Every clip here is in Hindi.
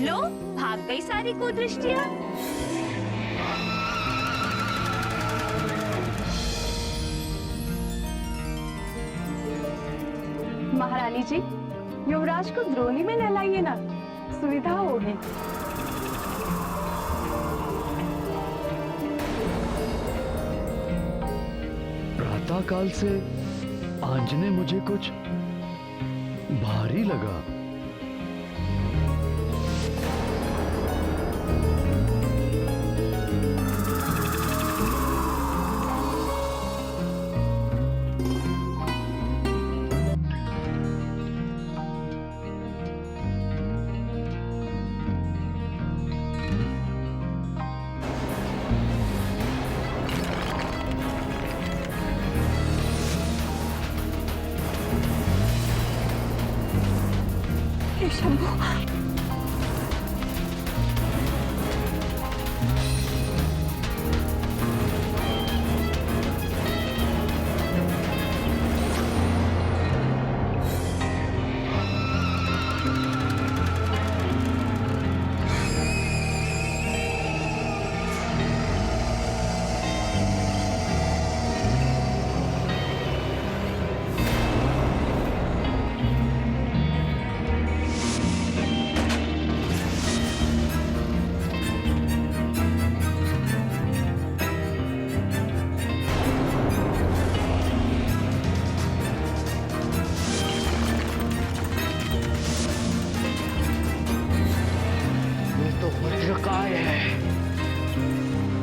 लो, भाग गई सारी कुदृष्टियां। महारानी जी, युवराज को द्रोणी में नहलाइए ना, सुविधा होगी। प्रातः काल से आंजने मुझे कुछ भारी लगा। शंभू,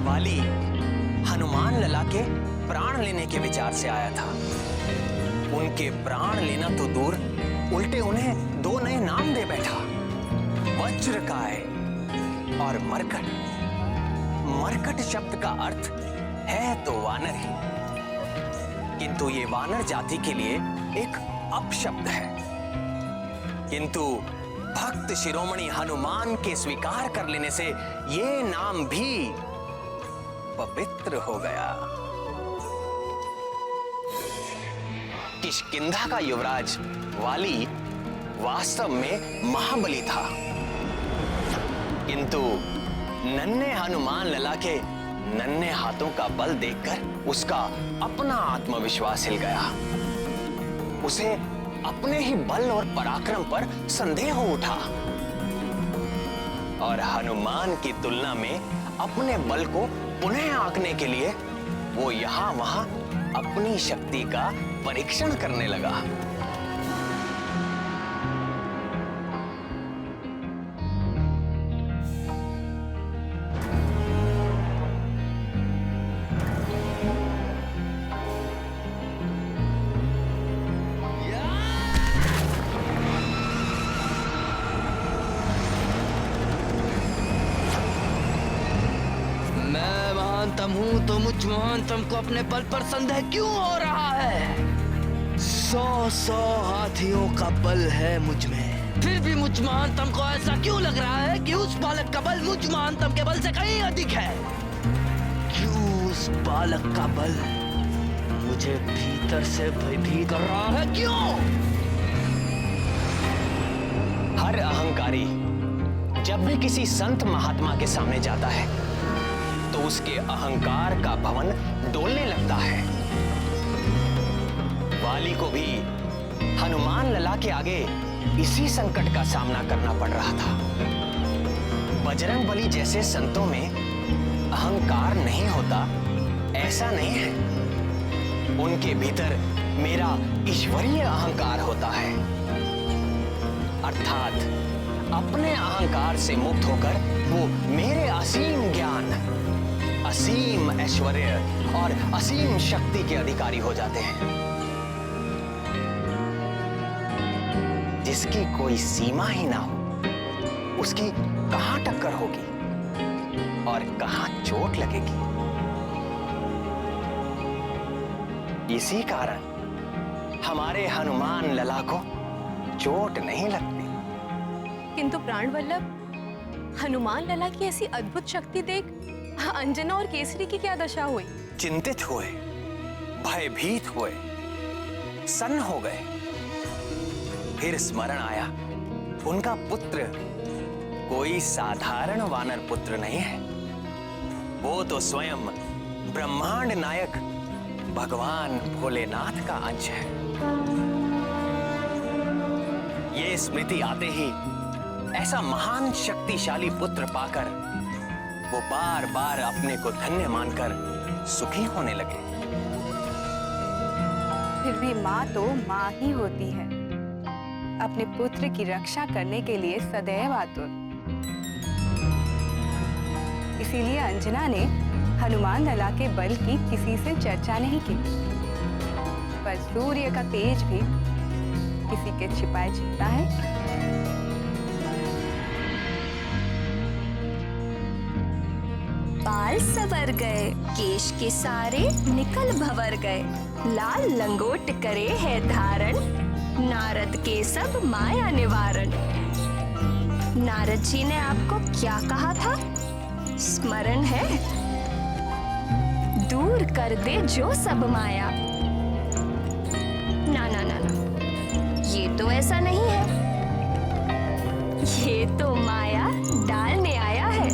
वाली हनुमान लला के प्राण लेने के विचार से आया था। उनके प्राण लेना तो दूर, उल्टे उन्हें दो नए नाम दे बैठा, वज्रकाय और मरकट। मरकट शब्द का अर्थ है तो वानर ही, किंतु ये वानर जाति के लिए एक अपशब्द है। किंतु भक्त शिरोमणि हनुमान के स्वीकार कर लेने से ये नाम भी पवित्र हो गया। किष्किंधा का युवराज वाली वास्तव में महाबली था, किंतु नन्हे हनुमान लला के नन्हे हाथों का बल देखकर उसका अपना आत्मविश्वास हिल गया। उसे अपने ही बल और पराक्रम पर संदेह हो उठा और हनुमान की तुलना में अपने बल को पुनः आंकने के लिए वो यहां वहां अपनी शक्ति का परीक्षण करने लगा। हूं तो मुझ महानतम को अपने बल पर संदेह क्यों हो रहा है? 100 हाथियों का बल है मुझ में, फिर भी मुझ महानतम को ऐसा क्यों लग रहा है कि उस बालक का बल मुझ महानतम के बल से कहीं अधिक है? क्यों उस बालक का बल मुझे भीतर से भयभीत कर रहा है? क्यों? हर अहंकारी जब भी किसी संत महात्मा के सामने जाता है तो उसके अहंकार का भवन डोलने लगता है। वाली को भी हनुमान लला के आगे इसी संकट का सामना करना पड़ रहा था। बजरंगबली जैसे संतों में अहंकार नहीं होता ऐसा नहीं है, उनके भीतर मेरा ईश्वरीय अहंकार होता है, अर्थात अपने अहंकार से मुक्त होकर वो मेरे असीम ज्ञान, असीम ऐश्वर्य और असीम शक्ति के अधिकारी हो जाते हैं। जिसकी कोई सीमा ही ना हो उसकी कहां टक्कर होगी और कहां चोट लगेगी। इसी कारण हमारे हनुमान लला को चोट नहीं लगती। किंतु प्राणवल्लभ, हनुमान लला की ऐसी अद्भुत शक्ति देख अंजना और केसरी की क्या दशा हुई? चिंतित हुए, भयभीत हुए, सन्न हो गए। फिर स्मरण आया उनका पुत्र कोई साधारण वानर पुत्र नहीं है। वो तो स्वयं ब्रह्मांड नायक भगवान भोलेनाथ का अंश है। ये स्मृति आते ही ऐसा महान शक्तिशाली पुत्र पाकर वो बार बार अपने को धन्य मानकर सुखी होने लगे। फिर भी माँ तो माँ ही होती है, अपने पुत्र की रक्षा करने के लिए सदैव आतुर। इसीलिए अंजना ने हनुमान लला के बल की किसी से चर्चा नहीं की, पर सूर्य का तेज भी किसी के छिपाए छिपता है। बाल सवर गए, केश के सारे निकल भवर गए, लाल लंगोट करे है धारण, नारद के सब माया निवारण। नारद जी ने आपको क्या कहा था? स्मरण है? दूर कर दे जो सब माया। ना ना ना ना, ये तो ऐसा नहीं है। ये तो माया डालने आया है।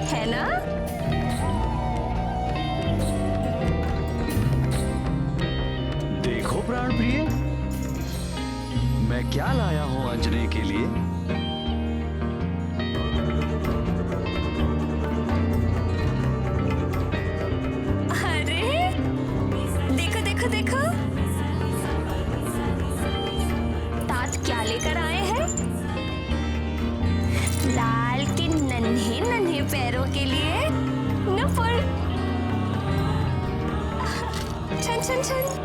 है ना? देखो प्राण प्रिय, मैं क्या लाया हूं अंजने के लिए। अरे देखो देखो देखो, तात क्या लेकर आए हैं? लाल के नन्हे नन्हे पैरों के लिए नुपुर। छन छन छन।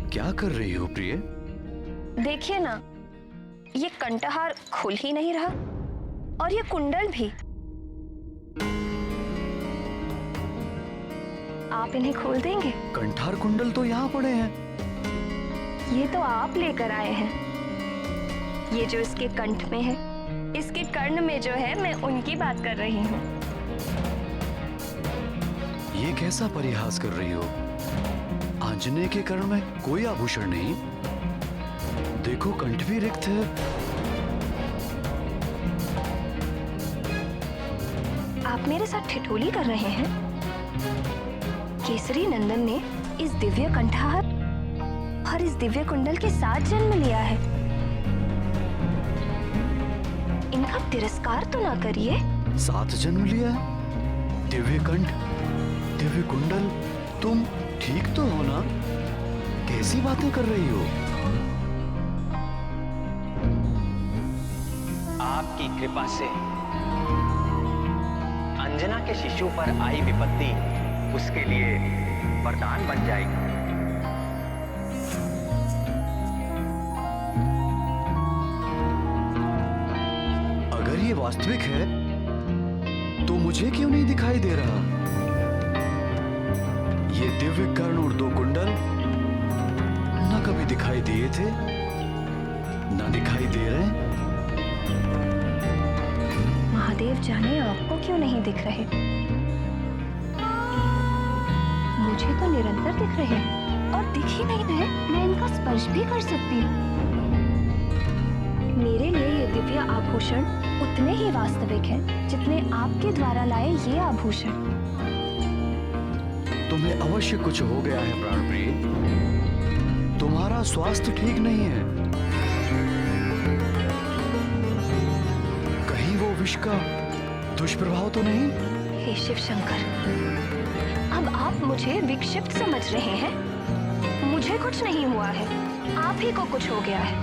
क्या कर रही हो प्रिय? देखिए ना, ये कंठहार खुल ही नहीं रहा और ये कुंडल भी। आप इन्हें खोल देंगे? कंठार कुंडल तो यहाँ पड़े हैं। ये तो आप लेकर आए हैं। ये जो इसके कंठ में है, इसके कर्ण में जो है, मैं उनकी बात कर रही हूँ। ये कैसा परिहास कर रही हो? आंजनेय के कर्ण में कोई आभूषण नहीं। देखो कंठ भी रिक्त है। आप मेरे साथ ठिठोली कर रहे हैं? केसरी नंदन ने इस दिव्य कंठहार और इस दिव्य कुंडल के साथ जन्म लिया है। इनका तिरस्कार तो ना करिए। साथ जन्म लिया है? दिव्य कंठ, दिव्य कुंडल, तुम ठीक तो हो ना? कैसी बातें कर रही हो? आपकी कृपा से अंजना के शिशु पर आई विपत्ति उसके लिए वरदान बन जाएगी। अगर ये वास्तविक है तो मुझे क्यों नहीं दिखाई दे रहा? ये दिव्य कर्ण और दो कुंडल न कभी दिखाई दिए थे, न दिखाई दे रहे। महादेव जाने आपको क्यों नहीं दिख रहे। मुझे तो निरंतर दिख रहे हैं और दिख ही नहीं रहे। मैं इनका स्पर्श भी कर सकती हूँ। मेरे लिए ये दिव्य आभूषण उतने ही वास्तविक हैं जितने आपके द्वारा लाए ये आभूषण। तुम्हें अवश्य कुछ हो गया है प्राण प्रिय। तुम्हारा स्वास्थ्य ठीक नहीं है। कहीं वो विष का दुष्प्रभाव तो नहीं? हे शिव शंकर, अब आप मुझे विक्षिप्त समझ रहे हैं। मुझे कुछ नहीं हुआ है, आप ही को कुछ हो गया है।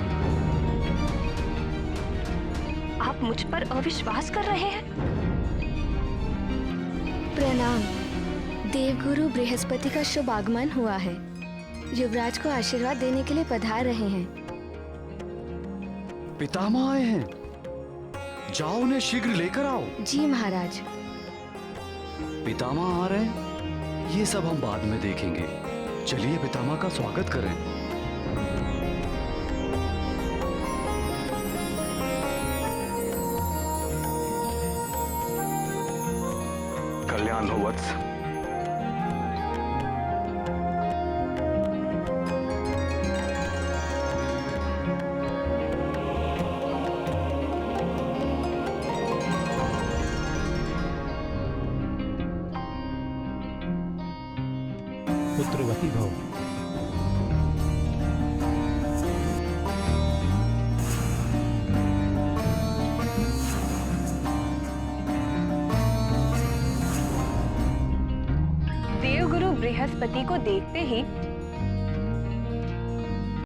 आप मुझ पर अविश्वास कर रहे हैं। प्रणाम। देवगुरु बृहस्पति का शुभ आगमन हुआ है। युवराज को आशीर्वाद देने के लिए पधार रहे हैं। पितामह आए हैं, जाओ उन्हें शीघ्र लेकर आओ। जी महाराज। पितामह आ रहे हैं। ये सब हम बाद में देखेंगे। चलिए पितामह का स्वागत करें। कल्याण हो वत्स। पुत्रवती भव। देवगुरु बृहस्पति को देखते ही